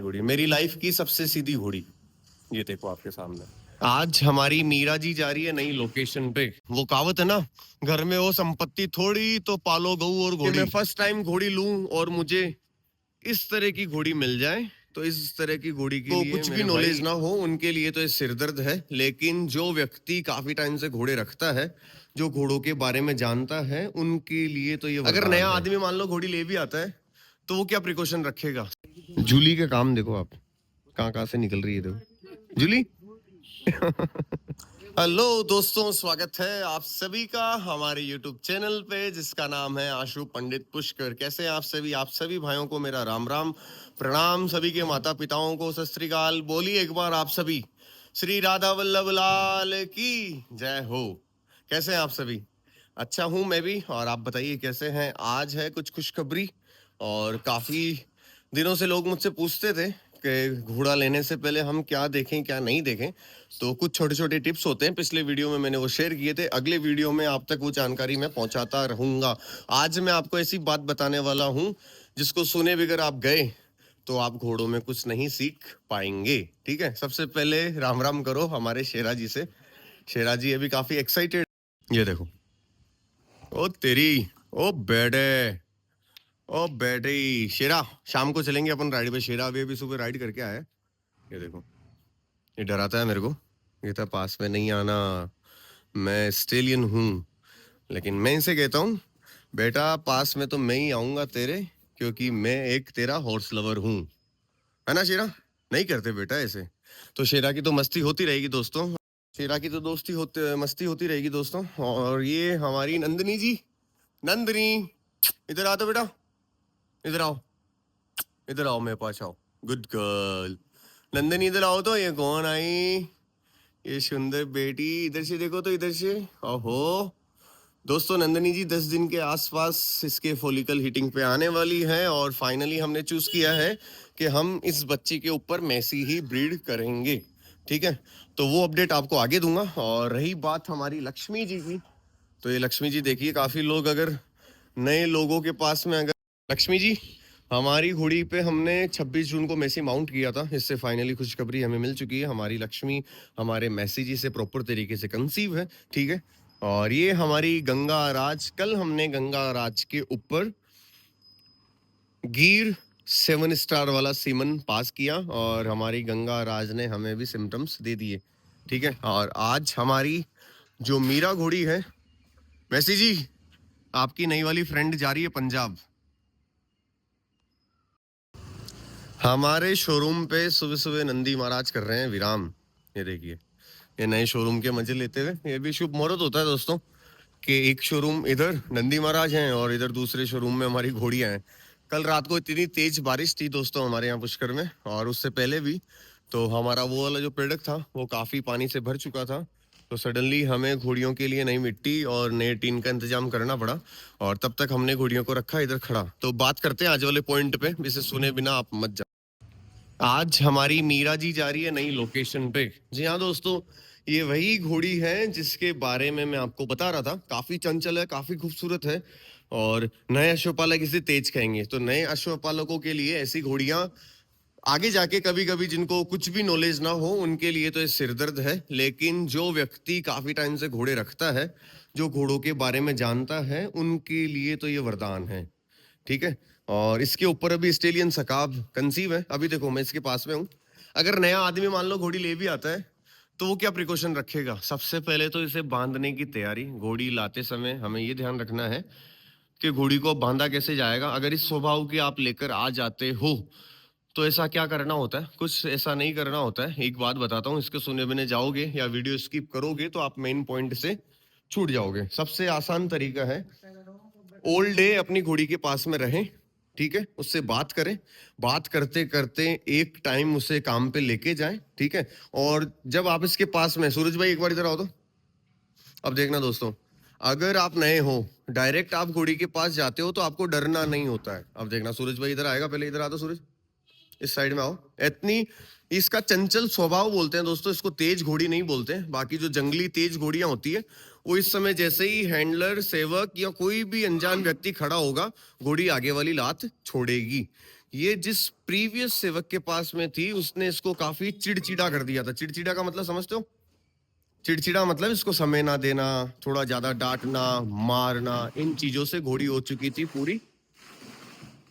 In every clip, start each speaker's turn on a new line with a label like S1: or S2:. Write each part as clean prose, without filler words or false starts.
S1: घोड़ी मेरी लाइफ की सबसे सीधी घोड़ी, ये देखो आपके सामने। आज हमारी मीरा जी जा रही है नई लोकेशन पे। वो कहावत है ना, घर में हो संपत्ति थोड़ी तो पालो गऊ और घोड़ी। मैं फर्स्ट टाइम घोड़ी लूं और मुझे इस तरह की घोड़ी मिल जाए तो इस तरह की घोड़ी के लिए कुछ भी नॉलेज ना हो उनके लिए तो ये सिरदर्द है। लेकिन जो व्यक्ति काफी टाइम से घोड़े रखता है, जो घोड़ों के बारे में जानता है, उनके लिए तो ये अगर नया आदमी मान लो घोड़ी ले भी आता है तो वो क्या प्रिकॉशन रखेगा। जूली का काम देखो आप, कहाँ कहाँ से निकल रही है देखो जूली। हेलो दोस्तों, स्वागत है आप सभी का हमारे YouTube चैनल पे जिसका नाम है आशु पंडित पुष्कर। कैसे हैं आप सभी भाइयों को मेरा राम राम प्रणाम। सभी के माता पिताओं को सत श्री अकाल। बोलिए एक बार आप सभी, श्री राधा वल्लभ लाल की जय हो। कैसे हैं आप सभी? अच्छा हूं मैं भी, और आप बताइए कैसे हैं? आज है कुछ खुशखबरी, और काफी दिनों से लोग मुझसे पूछते थे कि घोड़ा लेने से पहले हम क्या देखें क्या नहीं देखें। तो कुछ छोटे छोटे टिप्स होते हैं, पिछले वीडियो में मैंने वो शेयर किए थे। अगले वीडियो में आप तक वो जानकारी मैं पहुंचाता रहूंगा। आज मैं आपको ऐसी बात बताने वाला हूं जिसको सुने बगैर आप गए तो आप घोड़ों में कुछ नहीं सीख पाएंगे। ठीक है, सबसे पहले राम राम करो हमारे शेरा जी से। शेरा जी अभी काफी एक्साइटेड। ये देखो, ओ तेरी, ओ बेटे, ओ बेटे शेरा, शाम को चलेंगे अपन राइड पे। शेरा अभी अभी सुबह राइड करके आया है। ये देखो, ये डराता है मेरे को, ये तो पास में नहीं आना, मैं स्टेलियन हूँ। लेकिन मैं इनसे कहता हूँ बेटा पास में तो मैं ही आऊंगा तेरे, क्योंकि मैं एक तेरा हॉर्स लवर हूँ, है ना शेरा? नहीं करते बेटा ऐसे। तो शेरा की तो मस्ती होती रहेगी दोस्तों, शेरा की तो मस्ती होती रहेगी दोस्तों। और ये हमारी नंदनी जी, नंदनी इधर आ तो बेटा, इधर आओ, इधर आओ मेरे पास आओ, गुड गर्ल। नंदनी इधर आओ। तो ये कौन आई? ये सुंदर बेटी, इधर से देखो तो, इधर से। ओहो दोस्तों, नंदनी जी 10 दिन के आसपास इसके फॉलिकल हीटिंग पे आने वाली है, और फाइनली हमने चूज किया है कि हम इस बच्ची के ऊपर मैसी ही ब्रीड करेंगे। ठीक है, तो वो अपडेट आपको आगे दूंगा। और रही बात हमारी लक्ष्मी जी की, तो ये लक्ष्मी जी देखिए, काफी लोग अगर नए लोगों के पास में अगर लक्ष्मी जी, हमारी घोड़ी पे हमने 26 जून को मैसी माउंट किया था। इससे फाइनली खुशखबरी हमें मिल चुकी है, हमारी लक्ष्मी हमारे मैसी जी से प्रॉपर तरीके से कंसीव है। ठीक है, और ये हमारी गंगा राज, कल हमने गंगा राज के ऊपर गिर 7 स्टार वाला सीमन पास किया, और हमारी गंगा राज ने हमें भी सिम्टम्स दे दिए। ठीक है, और आज हमारी जो मीरा घोड़ी है, मैसी जी आपकी नई वाली फ्रेंड जा रही है पंजाब। हमारे शोरूम पे सुबह सुबह नंदी महाराज कर रहे हैं विराम। ये देखिए, ये नए शोरूम के मजे लेते हुए। ये भी शुभ मुहूर्त होता है दोस्तों कि एक शोरूम इधर नंदी महाराज हैं और इधर दूसरे शोरूम में हमारी घोड़ियां हैं। कल रात को इतनी तेज बारिश थी दोस्तों हमारे यहाँ पुष्कर में, और उससे पहले भी। तो हमारा वो वाला जो प्रोडक्ट था वो काफी पानी से भर चुका था। तो सडनली हमें घोड़ियों के लिए नई मिट्टी और नए टीन का इंतजाम करना पड़ा, और तब तक हमने घोड़ियों को रखा इधर खड़ा। तो बात करते हैं आज वाले पॉइंट पे, जिसे सुने बिना आप मत जाओ। आज हमारी मीरा जी जा रही है नई लोकेशन पे। जी हाँ दोस्तों, ये वही घोड़ी है जिसके बारे में मैं आपको बता रहा था। काफी चंचल है, काफी खूबसूरत है, और नए अश्वपालक इसे तेज कहेंगे। तो नए अश्वपालकों के लिए ऐसी घोड़ियां आगे जाके कभी कभी जिनको कुछ भी नॉलेज ना हो उनके लिए तो ये सिरदर्द है। लेकिन जो व्यक्ति काफी टाइम से घोड़े रखता है, जो घोड़ों के बारे में जानता है, उनके लिए तो ये वरदान है। ठीक है, और इसके ऊपर अभी स्टेलियन सकाब कंसीव है। अभी देखो मैं इसके पास में हूँ। अगर नया आदमी मान लो घोड़ी ले भी आता है तो वो क्या प्रिकॉशन रखेगा? सबसे पहले तो इसे बांधने की तैयारी। घोड़ी लाते समय हमें ये ध्यान रखना है कि घोड़ी को बांधा कैसे जाएगा। अगर इस स्वभाव की आप लेकर आ जाते हो तो ऐसा क्या करना होता है, कुछ ऐसा नहीं करना होता है। एक बात बताता हूँ, इसके सुने बिना जाओगे या वीडियो स्किप करोगे तो आप मेन पॉइंट से छूट जाओगे। सबसे आसान तरीका है, ऑल डे अपनी घोड़ी के पास में रहें। ठीक है, उससे बात करें, बात करते करते एक टाइम उसे काम पे लेके जाएं। ठीक है, और जब आप इसके पास में, सूरज भाई एक बार इधर आओ तो। अब देखना दोस्तों, अगर आप नए हो, डायरेक्ट आप घोड़ी के पास जाते हो तो आपको डरना नहीं होता है। अब देखना सूरज भाई इधर आएगा, पहले इधर आ दो सूरज, इस साइड में आओ। इतनी इसका चंचल स्वभाव बोलते हैं दोस्तों, इसको तेज घोड़ी नहीं बोलते हैं। बाकी जो जंगली तेज घोड़ियां होती है वो इस समय जैसे ही हैंडलर, सेवक या कोई भी अनजान व्यक्ति खड़ा होगा, घोड़ी आगे वाली लात छोड़ेगी। ये जिस प्रीवियस सेवक के पास में थी उसने इसको काफी चिड़चिड़ा कर दिया था। चिड़चिड़ा का मतलब समझते हो? चिड़चिड़ा मतलब इसको समय ना देना, थोड़ा ज्यादा डांटना, मारना, इन चीजों से घोड़ी हो चुकी थी पूरी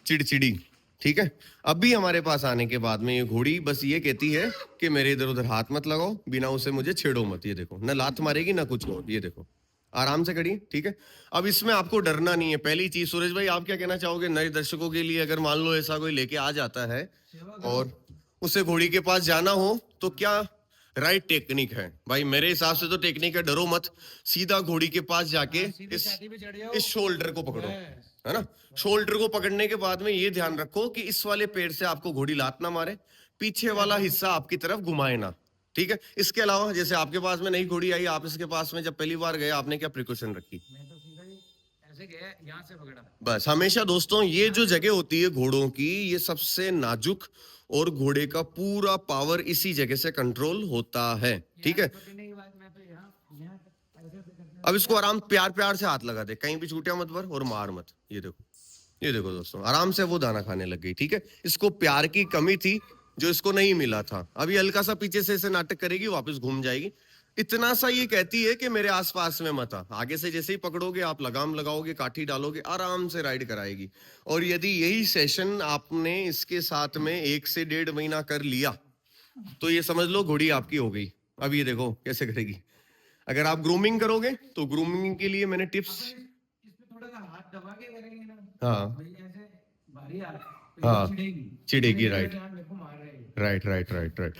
S1: चिड़चिड़ी। ठीक है, अभी हमारे पास आने के बाद में ये घोड़ी बस ये कहती है कि मेरे इधर उधर हाथ मत लगाओ, बिना उसे मुझे छेड़ो मत। ये देखो, ना लात मारेगी ना कुछ हो, ये देखो आराम से खड़ी। ठीक है, अब इसमें आपको डरना नहीं है। पहली चीज, सूरज भाई आप क्या कहना चाहोगे नए दर्शकों के लिए? अगर मान लो ऐसा कोई लेके आ जाता है और उसे घोड़ी के पास जाना हो तो क्या राइट टेक्निक है? भाई मेरे हिसाब से तो टेक्निक है, डरो मत, सीधा घोड़ी के पास जाके इस शोल्डर को पकड़ो, है ना। शोल्डर को पकड़ने के बाद में ये ध्यान रखो कि इस वाले पैर से आपको घोड़ी लात ना मारे, पीछे वाला हिस्सा आपकी तरफ घुमाए ना। ठीक है, इसके अलावा जैसे आपके पास में नई घोड़ी आई, आप इसके पास में जब पहली बार गए, आपने क्या प्रिकॉशन रखी?
S2: ऐसे गया, यहाँ से पकड़ा।
S1: बस हमेशा दोस्तों ये जो जगह होती है घोड़ों की, ये सबसे नाजुक और घोड़े का पूरा पावर इसी जगह से कंट्रोल होता है। ठीक है, अब इसको आराम प्यार प्यार से हाथ लगा दे, कहीं भी छूटिया मत भर और मार मत। ये देखो, ये देखो दोस्तों, आराम से वो दाना खाने लग गई। ठीक है, इसको प्यार की कमी थी जो इसको नहीं मिला था। अभी हल्का सा पीछे से ऐसे नाटक करेगी, वापस घूम जाएगी। इतना सा ये कहती है कि मेरे आसपास में मत आ। आगे से जैसे ही पकड़ोगे, आप लगाम लगाओगे, काठी डालोगे, आराम से राइड कराएगी। और यदि यही सेशन आपने इसके साथ में 1 से 1.5 महीना कर लिया तो ये समझ लो घोड़ी आपकी हो गई। अब ये देखो कैसे करेगी। अगर आप ग्रूमिंग करोगे तो ग्रूमिंग के लिए मैंने टिप्स,
S2: थोड़ा सा हाथ दबा के करेंगे ना,
S1: हाँ
S2: ऐसे भारी आ रहा है,
S1: हाँ
S2: चिढ़ेगी
S1: चिढ़ेगी, राइट
S2: मेरे को मार रही है।
S1: Right right right right.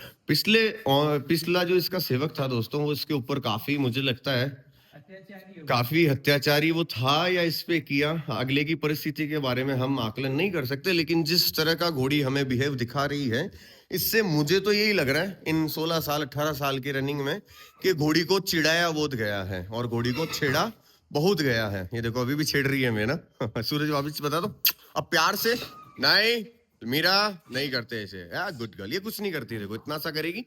S1: पिछला जो इसका सेवक था दोस्तों, वो इसके ऊपर काफी, मुझे लगता है काफी अत्याचारी वो था या इस पे किया। अगले की परिस्थिति के बारे में हम आकलन नहीं कर सकते, लेकिन जिस तरह का घोड़ी हमें बिहेव दिखा रही है, इससे मुझे तो यही लग रहा है इन 16 साल 18 साल की रनिंग में कि घोड़ी को चिढ़ाया बहुत गया है और घोड़ी को छेड़ा बहुत गया है। ये देखो अभी भी छेड़ रही है मैं ना। सूरज वापिस बता दो अब प्यार से। नहीं मीरा नहीं करते ऐसे, यार गुड गर्ल, ये कुछ नहीं करती। देखो इतना सा करेगी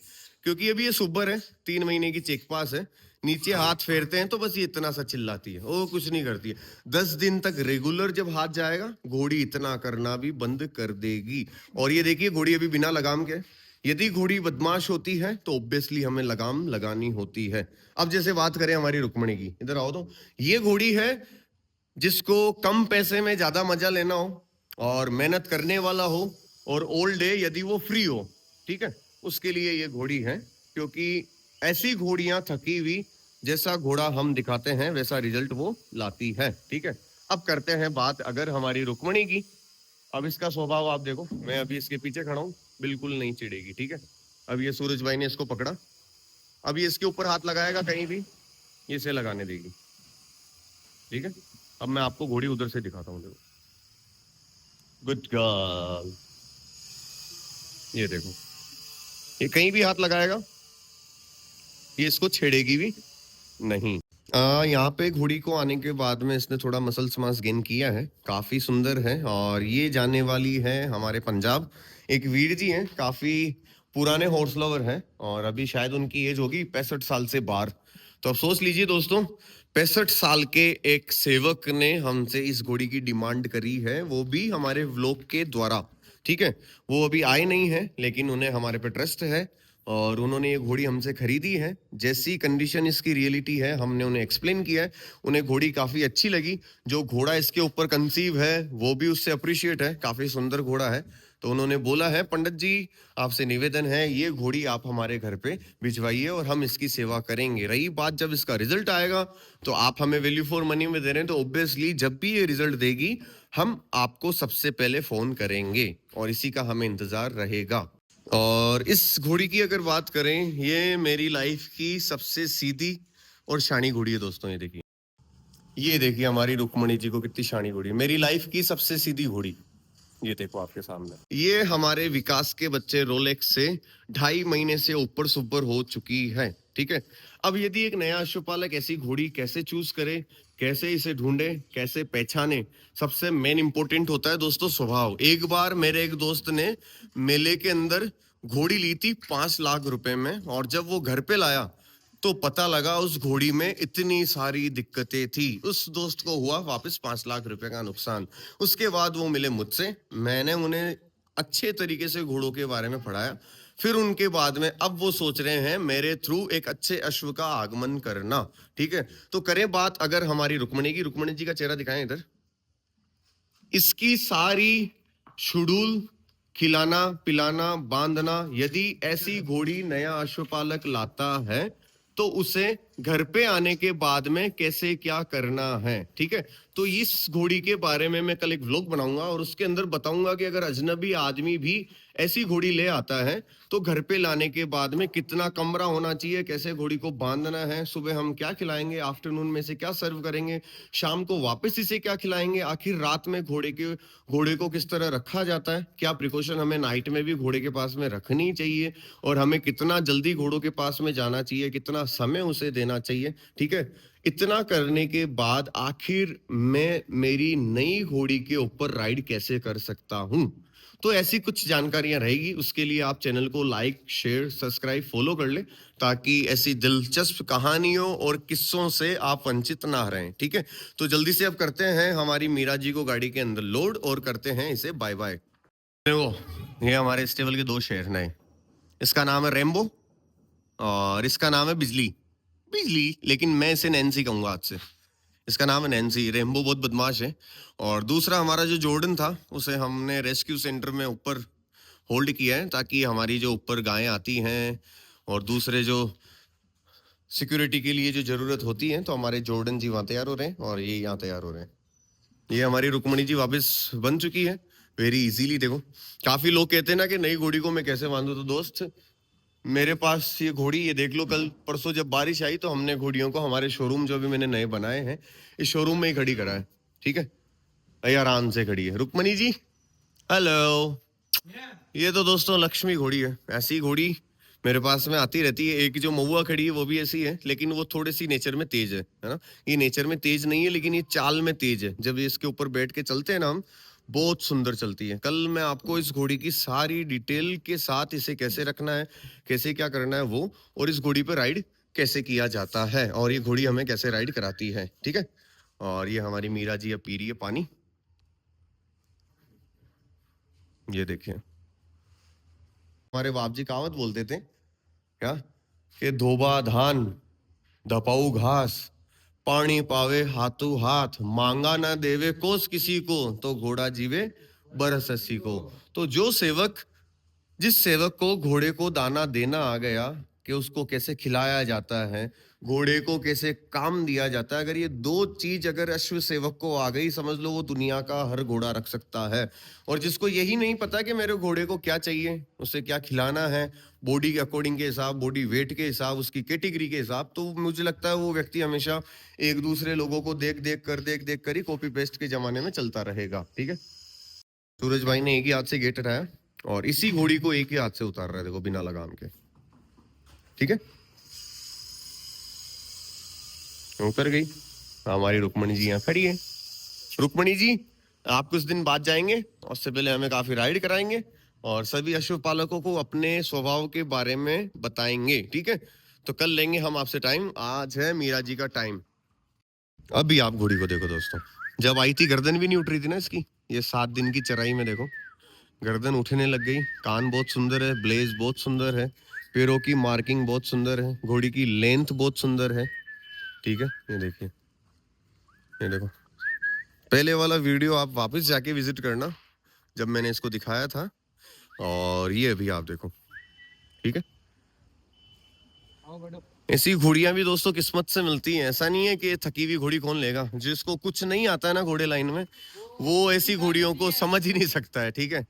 S1: क्योंकि अभी ये सुबर है, 3 महीने की चेक पास है। नीचे हाथ फेरते हैं तो बस ये इतना सा चिल्लाती है, वो कुछ नहीं करती है। 10 दिन तक रेगुलर जब हाथ जाएगा, घोड़ी इतना करना भी बंद कर देगी। और ये देखिए घोड़ी अभी बिना लगाम के। यदि घोड़ी बदमाश होती है तो ऑब्वियसली हमें लगाम लगानी होती है। अब जैसे बात करें हमारी रुक्मणी की, इधर आओ तो। ये घोड़ी है जिसको कम पैसे में ज्यादा मजा लेना हो और मेहनत करने वाला हो और ओल्ड डे यदि वो फ्री हो, ठीक है, उसके लिए ये घोड़ी है। क्योंकि ऐसी घोड़ियां थकी हुई, जैसा घोड़ा हम दिखाते हैं वैसा रिजल्ट वो लाती है। ठीक है, अब करते हैं बात अगर हमारी रुक्मणी की। अब इसका स्वभाव आप देखो, मैं अभी इसके पीछे खड़ा हूं, बिल्कुल नहीं चिढ़ेगी। ठीक है, अब ये सूरज भाई ने इसको पकड़ा, अब ये इसके ऊपर हाथ लगाएगा कहीं भी, ये इसे लगाने देगी। ठीक है, अब मैं आपको घोड़ी उधर से दिखाता हूँ। देखो गुड गर्ल, ये देखो ये कहीं भी हाथ लगाएगा, ये इसको छेड़ेगी भी नहीं। यहाँ पे घोड़ी को आने के बाद में इसने थोड़ा मसल्स मास गेन किया है, काफी सुंदर है। और ये जाने वाली है हमारे पंजाब। एक वीर जी हैं, काफी पुराने हॉर्स लवर हैं और अभी शायद उनकी एज होगी 65 साल से बाहर। तो अब सोच लीजिए दोस्तों, 65 साल के एक सेवक ने हमसे इस घोड़ी की डिमांड करी है, वो भी हमारे व्लॉग के द्वारा। ठीक है, वो अभी आए नहीं है लेकिन उन्हें हमारे पे ट्रस्ट है और उन्होंने ये घोड़ी हमसे खरीदी है। जैसी कंडीशन इसकी रियलिटी है हमने उन्हें एक्सप्लेन किया है, उन्हें घोड़ी काफी अच्छी लगी। जो घोड़ा इसके ऊपर कंसीव है वो भी उससे अप्रिशिएट है, काफी सुंदर घोड़ा है। तो उन्होंने बोला है पंडित जी आपसे निवेदन है ये घोड़ी आप हमारे घर पे भिजवाइए और हम इसकी सेवा करेंगे। रही बात जब इसका रिजल्ट आएगा तो आप हमें वैल्यू फॉर मनी में दे रहे हैं, तो ऑब्वियसली जब भी ये रिजल्ट देगी हम आपको सबसे पहले फोन करेंगे और इसी का हमें इंतजार रहेगा। और इस घोड़ी की अगर बात करें, ये मेरी लाइफ की सबसे सीधी और शानी घोड़ी है दोस्तों। ये देखिए हमारी रुक्मणी जी को कितनी शानी घोड़ी है, मेरी लाइफ की सबसे सीधी घोड़ी। ये देखो आपके सामने, ये हमारे विकास के बच्चे रोलेक्स से 2.5 महीने से ऊपर सुपर हो चुकी है। ठीक है, अब यदि एक नया अश्वपालक ऐसी घोड़ी कैसे चूज करे, कैसे इसे ढूंढे, कैसे पहचाने, सबसे मेन इंपॉर्टेंट होता है दोस्तों स्वभाव। एक बार मेरे एक दोस्त ने मेले के अंदर घोड़ी ली थी 5 लाख रुपए में, और जब वो घर पे लाया तो पता लगा उस घोड़ी में इतनी सारी दिक्कतें थी। उस दोस्त को हुआ वापस 5 लाख रुपए का नुकसान। उसके बाद वो मिले मुझसे, मैंने उन्हें अच्छे तरीके से घोड़ों के बारे में पढ़ाया। फिर उनके बाद में अब वो सोच रहे हैं मेरे थ्रू एक अच्छे अश्व का आगमन करना। ठीक है, तो करें बात अगर हमारी रुक्मणी की। रुक्मणी जी का चेहरा दिखाएं इधर। इसकी सारी शेड्यूल, खिलाना पिलाना बांधना, यदि ऐसी घोड़ी नया अश्वपालक लाता है तो उसे घर पे आने के बाद में कैसे क्या करना है। ठीक है, तो इस घोड़ी के बारे में मैं कल एक व्लॉग बनाऊंगा और उसके अंदर बताऊंगा कि अगर अजनबी आदमी भी ऐसी घोड़ी ले आता है तो घर पे लाने के बाद में कितना कमरा होना चाहिए, कैसे घोड़ी को बांधना है, सुबह हम क्या खिलाएंगे, आफ्टरनून में से क्या सर्व करेंगे, शाम को वापस इसे क्या खिलाएंगे, आखिर रात में घोड़े को किस तरह रखा जाता है, क्या प्रिकॉशन हमें नाइट में भी घोड़े के पास में रखनी चाहिए, और हमें कितना जल्दी घोड़ों के पास में जाना चाहिए, कितना समय उसे देना चाहिए। ठीक है, इतना करने के बाद आखिर मैं मेरी नई घोड़ी के ऊपर राइड कैसे कर सकता हूं। तो ऐसी कुछ जानकारियां रहेगी, उसके लिए आप चैनल को लाइक शेयर सब्सक्राइब फॉलो कर ले, ताकि ऐसी दिलचस्प कहानियों और किस्सों से आप वंचित ना रहें। ठीक है, तो जल्दी से अब करते हैं हमारी मीरा जी को गाड़ी के अंदर लोड और करते हैं इसे बाय बाय। देखो ये हमारे स्टेबल के 2 शेर नए, इसका नाम है रेम्बो और इसका नाम है बिजली। बिजली, लेकिन मैं इसे नैन्सी कहूंगा आज से। इसका नाम है नैन्सी। रेम्बो बहुत बदमाश है। और दूसरा हमारा जो जॉर्डन था उसे हमने रेस्क्यू सेंटर में ऊपर होल्ड किया है, ताकि हमारी जो ऊपर गायें आती हैं और दूसरे जो सिक्योरिटी के लिए जो जरूरत होती है, तो हमारे जॉर्डन जी वहाँ तैयार हो रहे हैं और ये यहाँ तैयार हो रहे हैं। ये हमारी रुक्मणी जी वापस बन चुकी है वेरी इजीली। देखो काफी लोग कहते हैं ना कि नई घोड़ी को मैं कैसे बांधू, तो दोस्त मेरे पास ये घोड़ी, ये देख लो, कल परसों जब बारिश आई तो हमने घोड़ियों को हमारे शोरूम जो भी मैंने नए बनाए हैं इस शोरूम में ही खड़ी करा है। ठीक है, ये आराम से खड़ी है। रुक्मणी जी हेलो। ये तो दोस्तों लक्ष्मी घोड़ी है। ऐसी घोड़ी मेरे पास में आती रहती है। एक जो महुआ खड़ी है वो भी ऐसी है, लेकिन वो थोड़ी सी नेचर में तेज है ना। ये नेचर में तेज नहीं है, लेकिन ये चाल में तेज है। जब ये इसके ऊपर बैठ के चलते हैं ना हम, बहुत सुंदर चलती है। कल मैं आपको इस घोड़ी की सारी डिटेल के साथ इसे कैसे रखना है, कैसे क्या करना है वो, और इस घोड़ी पर राइड कैसे किया जाता है, और ये घोड़ी हमें कैसे राइड कराती है। ठीक है, और ये हमारी मीरा जी अब पी रही है पानी। ये देखिए, हमारे बाप जी कहावत बोलते थे क्या, कि धोबा धान धपाऊ घास, पानी पावे हाथू हाथ, मांगा ना देवे कोस किसी को, तो घोड़ा जीवे बरस अस्सी को। तो जो सेवक, जिस सेवक को घोड़े को दाना देना आ गया कि उसको कैसे खिलाया जाता है, घोड़े को कैसे काम दिया जाता है, अगर ये 2 चीज अगर अश्व सेवक को आ गई, समझ लो वो दुनिया का हर घोड़ा रख सकता है। और जिसको यही नहीं पता कि मेरे घोड़े को क्या चाहिए, उसे क्या खिलाना है, बॉडी के अकॉर्डिंग के हिसाब, बॉडी वेट के हिसाब, उसकी कैटेगरी के हिसाब, तो मुझे लगता है वो व्यक्ति हमेशा एक दूसरे लोगों को देख देख कर ही कॉपी पेस्ट के जमाने में चलता रहेगा। ठीक है, सूरज भाई ने एक ही हाथ से गेट हटाया और इसी घोड़ी को एक ही हाथ से उतार रहा है, देखो, बिना लगाम के। ठीक है, उतर गई। हमारी रुक्मणी जी यहाँ खड़ी है। रुक्मणी जी आप कुछ दिन बाद जाएंगे और उससे पहले हमें काफी राइड कराएंगे और सभी अश्व पालकों को अपने स्वभाव के बारे में बताएंगे। ठीक है, तो कल लेंगे हम आपसे टाइम। आज है मीरा जी का टाइम। अभी आप घोड़ी को देखो दोस्तों, जब आई थी गर्दन भी नहीं उठ रही थी ना इसकी। ये 7 दिन की चराई में देखो गर्दन उठने लग गई। कान बहुत सुंदर है, ब्लेज बहुत सुंदर है, पैरों की मार्किंग बहुत सुंदर है, घोड़ी की लेंथ बहुत सुंदर है। ठीक है, ये देखिए, ये देखो, पहले वाला वीडियो आप वापस जाके विजिट करना जब मैंने इसको दिखाया था, और ये अभी आप देखो। ठीक है, ऐसी घोड़ियां भी दोस्तों किस्मत से मिलती हैं। ऐसा नहीं है कि थकी हुई घोड़ी कौन लेगा। जिसको कुछ नहीं आता है ना घोड़े लाइन में, वो ऐसी घोड़ियों को समझ ही नहीं सकता है। ठीक है,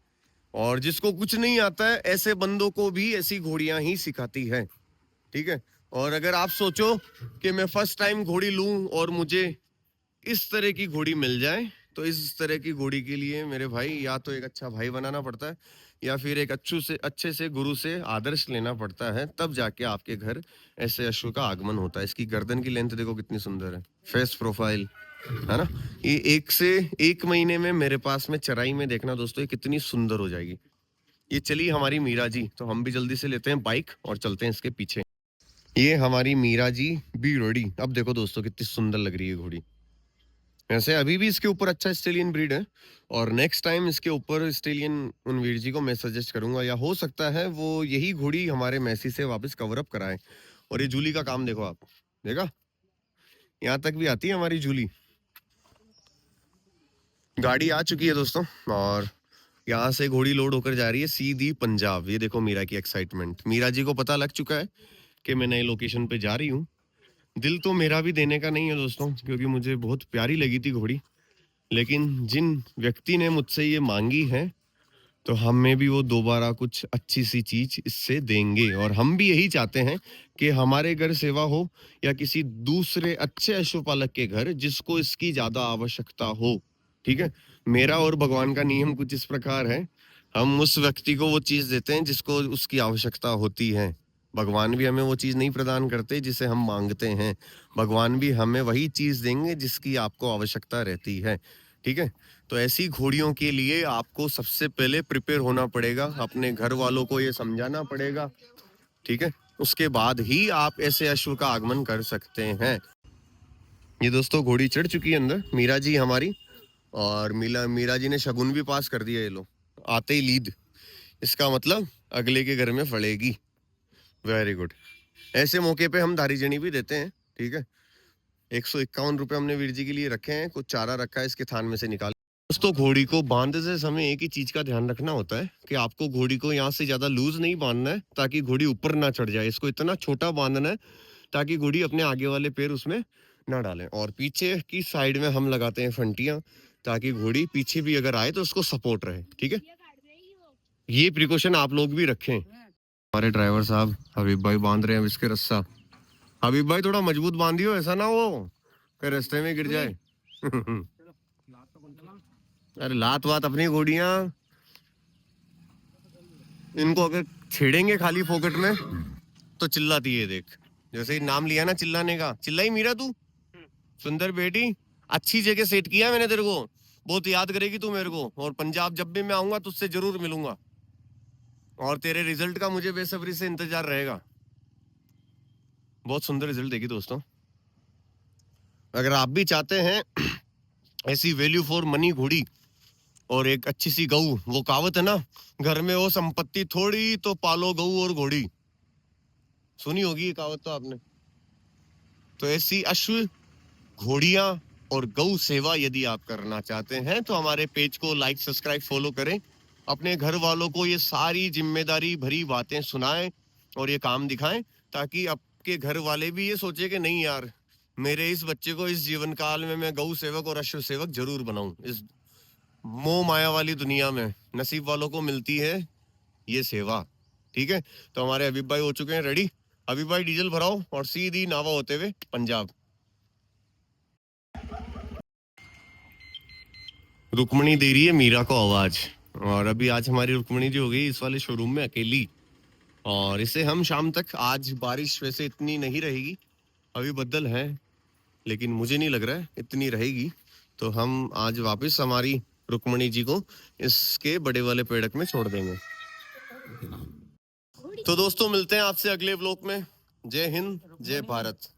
S1: और जिसको कुछ नहीं आता है ऐसे बंदों को भी ऐसी घोड़ियां ही सिखाती है। ठीक है, और अगर आप सोचो कि मैं फर्स्ट टाइम घोड़ी लूं और मुझे इस तरह की घोड़ी मिल जाए, तो इस तरह की घोड़ी के लिए मेरे भाई या तो एक अच्छा भाई बनाना पड़ता है, या फिर एक अच्छे से गुरु से आदर्श लेना पड़ता है, तब जाके आपके घर ऐसे अश्व का आगमन होता है। इसकी गर्दन की लेंथ देखो कितनी सुंदर है, फेस प्रोफाइल, है ना। ये 1 महीने में मेरे पास में चराई में देखना दोस्तों, ये कितनी सुंदर हो जाएगी। ये चली हमारी मीरा जी, तो हम भी जल्दी से लेते हैं बाइक और चलते हैं इसके पीछे। ये हमारी मीरा जी बी रेडी। अब देखो दोस्तों कितनी सुंदर लग रही है घोड़ी, ऐसे अभी भी इसके ऊपर अच्छा स्टेलियन ब्रीड है, और नेक्स्ट टाइम इसके ऊपर स्टेलियन उन वीर जी को मैं सजेस्ट करूंगा, या हो सकता है वो यही घोड़ी हमारे मैसी से वापस कवर अप कराए। और ये जूली का काम देखो आप, देखा यहाँ तक भी आती है हमारी जूली। गाड़ी आ चुकी है दोस्तों, और यहाँ से घोड़ी लोड होकर जा रही है सीधी पंजाब। ये देखो मीरा की एक्साइटमेंट, मीरा जी को पता लग चुका है कि मैं नई लोकेशन पे जा रही हूँ। दिल तो मेरा भी देने का नहीं है दोस्तों, क्योंकि मुझे बहुत प्यारी लगी थी घोड़ी, लेकिन जिन व्यक्ति ने मुझसे ये मांगी है, तो हमें भी वो दोबारा कुछ अच्छी सी चीज इससे देंगे। और हम भी यही चाहते हैं कि हमारे घर सेवा हो, या किसी दूसरे अच्छे पशुपालक के घर जिसको इसकी ज्यादा आवश्यकता हो। ठीक है, मेरा और भगवान का नियम कुछ इस प्रकार है, हम उस व्यक्ति को वो चीज देते हैं जिसको उसकी आवश्यकता होती है। भगवान भी हमें वो चीज नहीं प्रदान करते जिसे हम मांगते हैं, भगवान भी हमें वही चीज देंगे जिसकी आपको आवश्यकता रहती है। ठीक है, तो ऐसी घोड़ियों के लिए आपको सबसे पहले प्रिपेयर होना पड़ेगा, अपने घर वालों को ये समझाना पड़ेगा। ठीक है, उसके बाद ही आप ऐसे अश्व का आगमन कर सकते हैं। ये दोस्तों घोड़ी चढ़ चुकी है अंदर, मीरा जी हमारी, और मीरा जी ने शगुन भी पास कर दिया। ये लो आते ही लीद, इसका मतलब अगले के घर में फलेगी। Very good. ऐसे मौके पे हम धारी जनी भी देते हैं। ठीक है, 151 रुपए हमने वीर जी के लिए रखे हैं, कुछ चारा रखा है इसके थान में से निकाल। दोस्तों घोड़ी को बांधते से समय एक ही चीज का ध्यान रखना होता है कि आपको घोड़ी को यहाँ से ज्यादा लूज नहीं बांधना है, ताकि घोड़ी ऊपर ना चढ़ जाए। इसको इतना छोटा बांधना है ताकि घोड़ी अपने आगे वाले पैर उसमें ना डालें। और पीछे की साइड में हम लगाते हैं फंटियां, ताकि घोड़ी पीछे भी अगर आए तो उसको सपोर्ट रहे। ठीक है, ये प्रिकॉशन आप लोग भी रखें। हमारे ड्राइवर साहब हबीब भाई बांध रहे हैं इसके रस्सा। हबीब भाई थोड़ा मजबूत बांधियो, ऐसा ना हो कि रास्ते में गिर जाए। अरे लात वात अपनी घोड़ियां, इनको अगर छेड़ेंगे खाली फोकट में तो चिल्लाती है। देख, जैसे ही नाम लिया ना चिल्लाने का, चिल्लाई मीरा तू, सुंदर बेटी, अच्छी जगह सेट किया मैंने तेरे को, बहुत याद करेगी तू मेरे को। और पंजाब जब भी मैं आऊंगा तुझसे जरूर मिलूंगा, और तेरे रिजल्ट का मुझे बेसब्री से इंतजार रहेगा। बहुत सुंदर रिजल्ट देगी दोस्तों। अगर आप भी चाहते हैं ऐसी वैल्यू फॉर मनी घोड़ी और एक अच्छी सी गऊ, वो कहावत है ना, घर में हो संपत्ति थोड़ी तो पालो गऊ और घोड़ी, सुनी होगी ये कहावत तो आपने। तो ऐसी अश्व, घोड़ियां और गौ सेवा यदि आप करना चाहते हैं तो हमारे पेज को लाइक, सब्सक्राइब, फॉलो करें। अपने घर वालों को ये सारी जिम्मेदारी भरी बातें सुनाएं और ये काम दिखाएं, ताकि आपके घर वाले भी ये सोचे कि नहीं यार, मेरे इस बच्चे को इस जीवन काल में मैं गौ सेवक और अश्व सेवक जरूर बनाऊं। इस मोह माया वाली दुनिया में नसीब वालों को मिलती है ये सेवा। ठीक है, तो हमारे हबीब भाई हो चुके हैं रेडी। हबीब भाई डीजल भराओ और सीधी नावा होते हुए पंजाब। रुक्मणी दे रही है मीरा को आवाज, और अभी आज हमारी रुक्मणी जी हो गई इस वाले शोरूम में अकेली, और इसे हम शाम तक, आज बारिश वैसे इतनी नहीं रहेगी, अभी बदल है, लेकिन मुझे नहीं लग रहा है इतनी रहेगी। तो हम आज वापस हमारी रुक्मणी जी को इसके बड़े वाले पेड़क में छोड़ देंगे। तो दोस्तों मिलते हैं आपसे अगले व्लॉग में। जय हिंद, जय भारत।